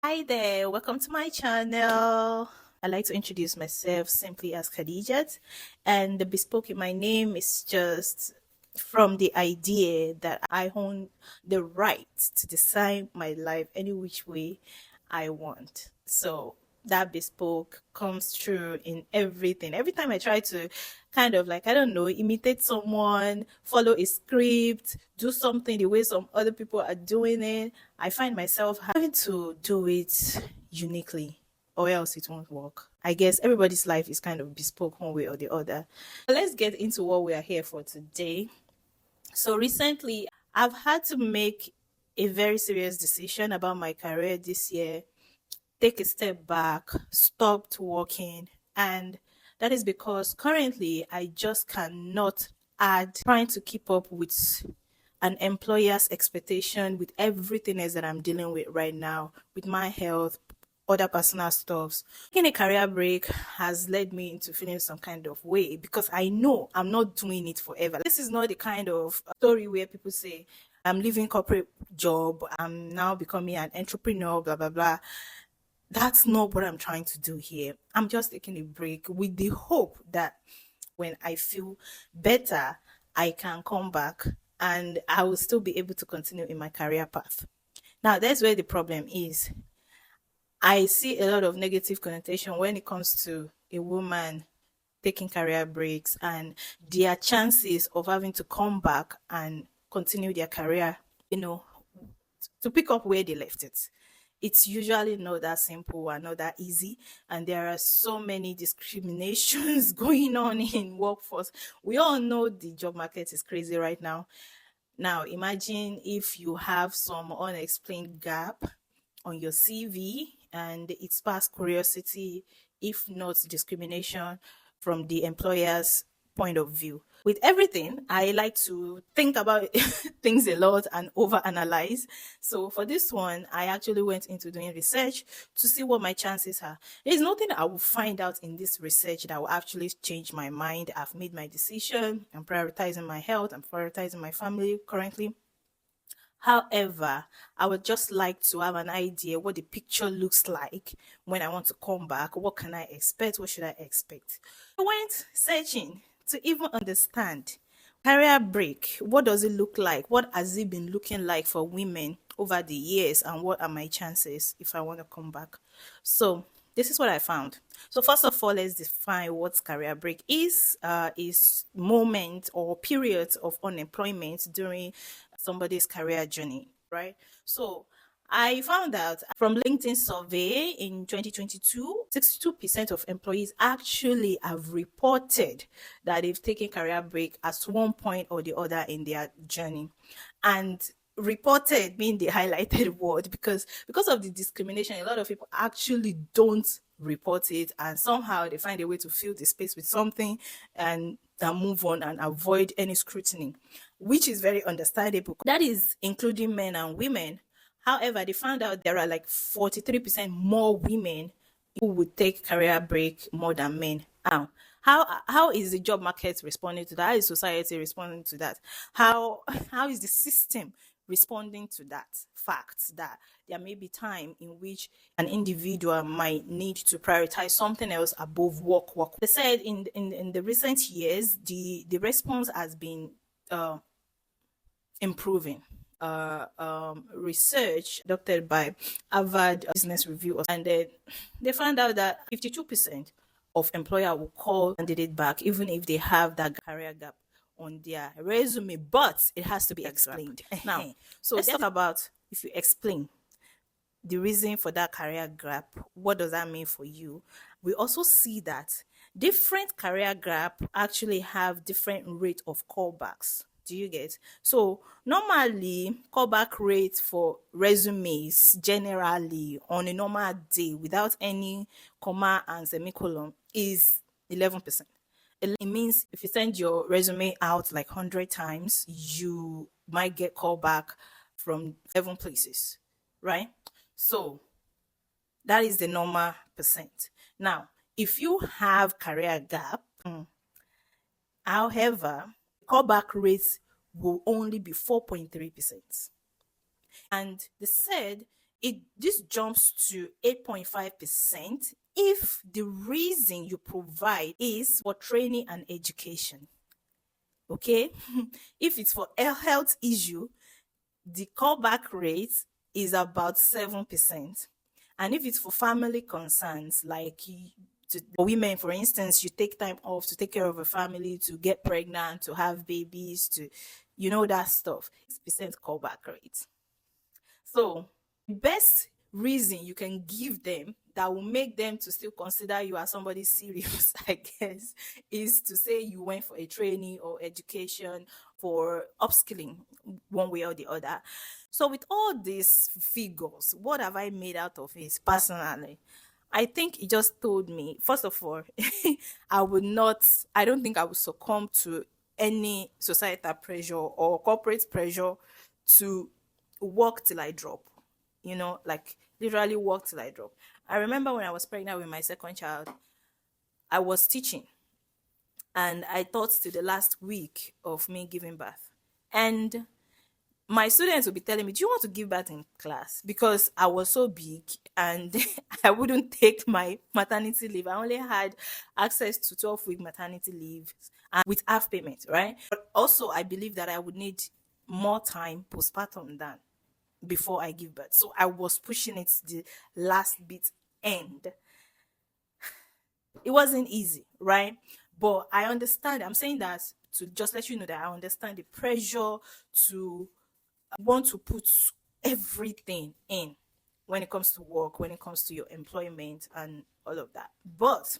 Hi there, welcome to my channel. I'd like to introduce myself simply as Khadijat, and the bespoke in my name is just from the idea that I own the right to decide my life any which way I want. So that bespoke comes true in everything. Every time I try to kind of like, I don't know, imitate someone, follow a script, do something the way some other people are doing it, I find myself having to do it uniquely or else it won't work. I guess everybody's life is kind of bespoke one way or the other. Let's get into what we are here for today. So recently, I've had to make a very serious decision about my career this year, take a step back, stopped working, and that is because currently I just cannot add trying to keep up with an employer's expectation with everything else that I'm dealing with right now, with my health, other personal stuffs. Taking a career break has led me into feeling some kind of way because I know I'm not doing it forever. This is not the kind of story where people say, I'm leaving corporate job, I'm now becoming an entrepreneur, blah, blah, blah. That's not what I'm trying to do here. I'm just taking a break with the hope that when I feel better, I can come back and I will still be able to continue in my career path. Now, that's where the problem is. I see a lot of negative connotation when it comes to a woman taking career breaks and their chances of having to come back and continue their career, you know, to pick up where they left it. It's usually not that simple and not that easy. And there are so many discriminations going on in workforce. We all know the job market is crazy right now. Now, imagine if you have some unexplained gap on your CV and it sparks curiosity, if not discrimination from the employer's point of view. With everything, I like to think about things a lot and overanalyze. So for this one, I actually went into doing research to see what my chances are. There's nothing I will find out in this research that will actually change my mind. I've made my decision. I'm prioritizing my health. I'm prioritizing my family currently. However, I would just like to have an idea what the picture looks like when I want to come back. What can I expect? What should I expect? I went searching to even understand career break. What does it look like? What has it been looking like for women over the years? And what are my chances if I want to come back? So this is what I found. So first of all, let's define what career break is moment or periods of unemployment during somebody's career journey, right? So I found out from LinkedIn survey in 2022, 62% of employees actually have reported that they've taken career break at one point or the other in their journey. And reported being the highlighted word because of the discrimination, a lot of people actually don't report it and somehow they find a way to fill the space with something and move on and avoid any scrutiny, which is very understandable. That is including men and women. However, they found out there are like 43% more women who would take career break more than men. How is the job market responding to that? How is society responding to that? How is the system responding to that fact that there may be time in which an individual might need to prioritize something else above work? They said in the recent years, the response has been uh, improving. Research conducted by Harvard Business Review, and they found out that 52% of employer will call candidate back even if they have that career gap on their resume, but it has to be explained. Now, so let's talk about if you explain the reason for that career gap, what does that mean for you? We also see that different career gap actually have different rate of callbacks. Do you get? So normally callback rate for resumes generally on a normal day without any comma and semicolon is 11%. It means if you send your resume out like 100 times, you might get callback from 11 places, right? So that is the normal percent. Now, if you have career gap, however, callback rates will only be 4.3%. And they said this jumps to 8.5% if the reason you provide is for training and education. Okay? If it's for a health issue, the callback rate is about 7%. And if it's for family concerns, like for women, for instance, you take time off to take care of a family, to get pregnant, to have babies, to, that stuff, 6% callback rate. So, the best reason you can give them that will make them to still consider you as somebody serious, I guess, is to say you went for a training or education for upskilling one way or the other. So, with all these figures, what have I made out of it personally? I think it just told me, first of all, I don't think I would succumb to any societal pressure or corporate pressure to work till I drop, like literally work till I drop. I remember when I was pregnant with my second child, I was teaching and I taught to the last week of me giving birth. And my students would be telling me, "Do you want to give birth in class?" Because I was so big and I wouldn't take my maternity leave. I only had access to 12-week maternity leave and with half payment, right? But also, I believe that I would need more time postpartum than before I give birth. So I was pushing it to the last bit end. It wasn't easy, right? But I understand. I'm saying that to just let you know that I understand the pressure to want to put everything in when it comes to work, when it comes to your employment and all of that. But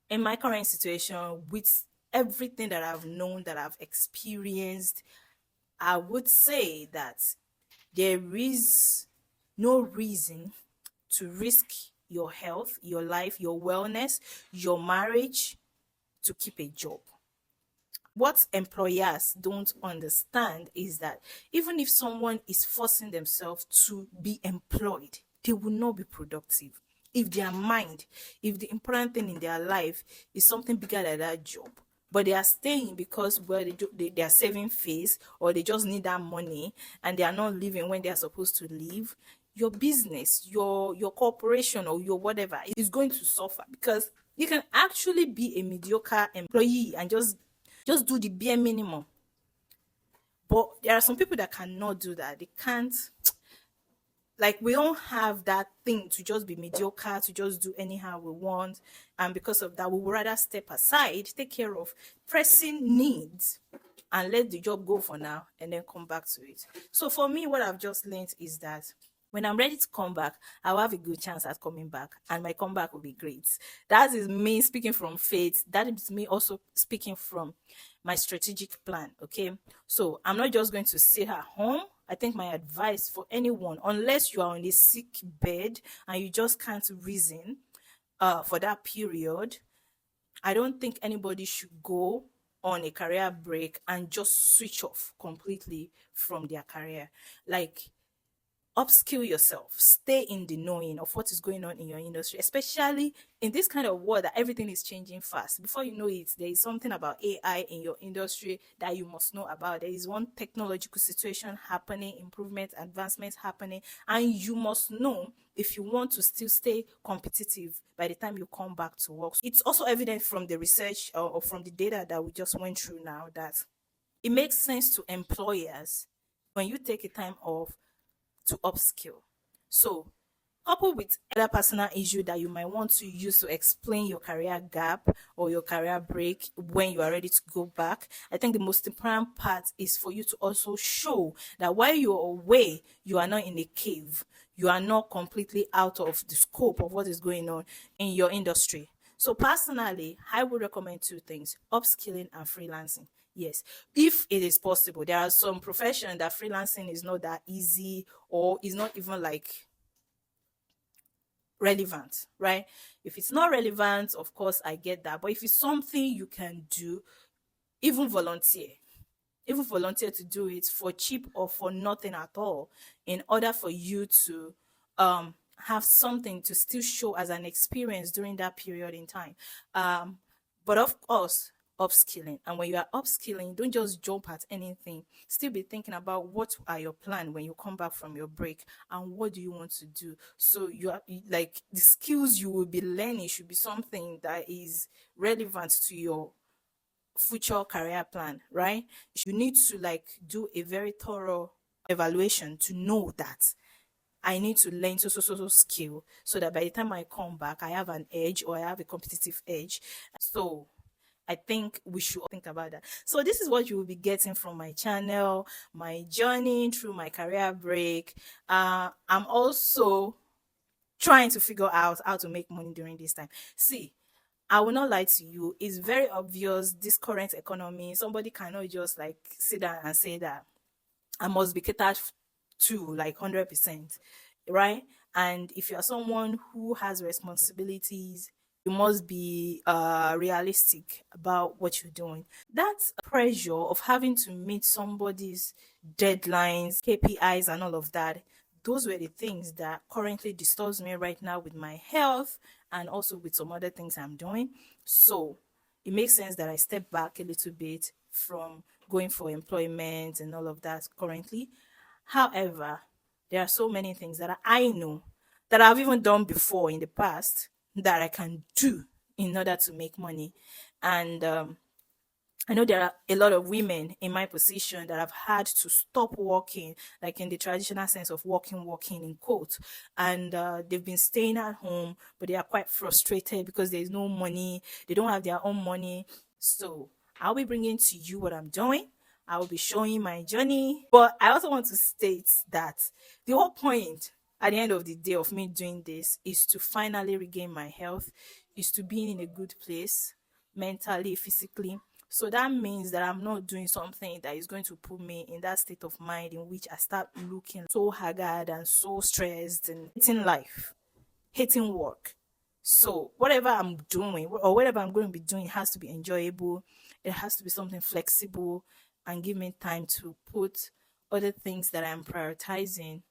in my current situation, with everything that I've known, that I've experienced, I would say that there is no reason to risk your health, your life, your wellness, your marriage to keep a job. What employers don't understand is that even if someone is forcing themselves to be employed, they will not be productive. If their mind, if the important thing in their life is something bigger than that job, but they are staying because they are saving face, or they just need that money and they are not living when they are supposed to live, your business, your corporation, or your whatever is going to suffer, because you can actually be a mediocre employee and just do the bare minimum. But there are some people that cannot do that. They can't, like, we don't have that thing to just be mediocre, to just do anyhow we want. And because of that, we would rather step aside, take care of pressing needs, and let the job go for now and then come back to it. So for me, what I've just learned is that when I'm ready to come back, I'll have a good chance at coming back, and my comeback will be great. That is me speaking from faith. That is me also speaking from my strategic plan. Okay. So I'm not just going to sit at home. I think my advice for anyone, unless you are on a sick bed and you just can't reason for that period, I don't think anybody should go on a career break and just switch off completely from their career. Like, upskill yourself, stay in the knowing of what is going on in your industry, especially in this kind of world that everything is changing fast. Before you know it, there is something about AI in your industry that you must know about. There is one technological situation happening, improvement, advancements happening, and you must know if you want to still stay competitive by the time you come back to work. It's also evident from the research or from the data that we just went through now that it makes sense to employers when you take a time off to upskill. So, coupled with other personal issue that you might want to use to explain your career gap or your career break when you are ready to go back, I think the most important part is for you to also show that while you're away, you are not in a cave. You are not completely out of the scope of what is going on in your industry. So personally, I would recommend two things: upskilling and freelancing. Yes, if it is possible. There are some professions that freelancing is not that easy, or is not even like relevant, right? If it's not relevant, of course, I get that. But if it's something you can do, even volunteer, even volunteer to do it for cheap or for nothing at all, in order for you to have something to still show as an experience during that period in time. But of course, upskilling. And when you are upskilling, don't just jump at anything. Still be thinking about what are your plan when you come back from your break, and what do you want to do. So you are like, the skills you will be learning should be something that is relevant to your future career plan, right? You need to like do a very thorough evaluation to know that I need to learn so skill, so that by the time I come back, I have an edge, or I have a competitive edge. So I think we should think about that. So this is what you will be getting from my channel, my journey through my career break. I'm also trying to figure out how to make money during this time. See, I will not lie to you. It's very obvious this current economy. Somebody cannot just like sit down and say that I must be catered to like 100%, right? And if you're someone who has responsibilities, you must be realistic about what you're doing. That's pressure of having to meet somebody's deadlines, KPIs, and all of that. Those were the things that currently disturbs me right now with my health, and also with some other things I'm doing. So it makes sense that I step back a little bit from going for employment and all of that currently. However, there are so many things that I know that I've even done before in the past that I can do in order to make money. And I know there are a lot of women in my position that have had to stop working, like in the traditional sense of working in quotes, and they've been staying at home, but they are quite frustrated because there is no money. They don't have their own money. So I'll be bringing to you what I'm doing. I will be showing my journey, but I also want to state that the whole point at the end of the day of me doing this is to finally regain my health, is to be in a good place mentally, physically. So that means that I'm not doing something that is going to put me in that state of mind in which I start looking so haggard and so stressed and hating life, hating work. So whatever I'm doing, or whatever I'm going to be doing, has to be enjoyable. It has to be something flexible and give me time to put other things that I'm prioritizing,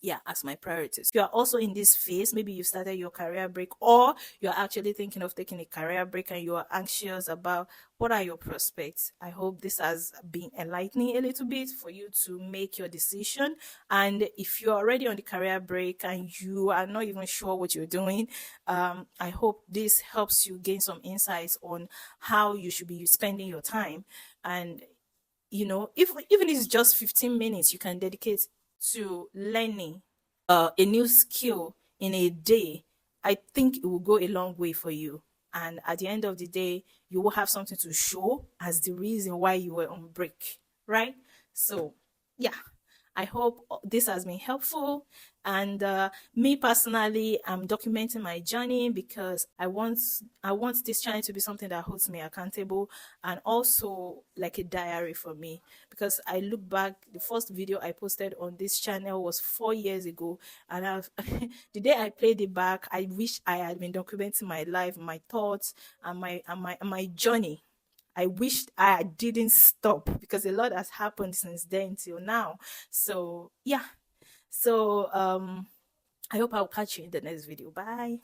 yeah, as my priorities. You are also in this phase, maybe you started your career break, or you're actually thinking of taking a career break and you are anxious about what are your prospects. I hope this has been enlightening a little bit for you to make your decision. And if you're already on the career break and you are not even sure what you're doing, I hope this helps you gain some insights on how you should be spending your time. And if even if it's just 15 minutes you can dedicate to learning a new skill in a day, I think it will go a long way for you. And at the end of the day, you will have something to show as the reason why you were on break, right? So, yeah, I hope this has been helpful. And me personally, I'm documenting my journey because I want this channel to be something that holds me accountable, and also like a diary for me. Because I look back, the first video I posted on this channel was 4 years ago, and I've the day I played it back, I wish I had been documenting my life, my thoughts, and my journey. I wished I didn't stop because a lot has happened since then till now. So yeah. So I hope I'll catch you in the next video. Bye.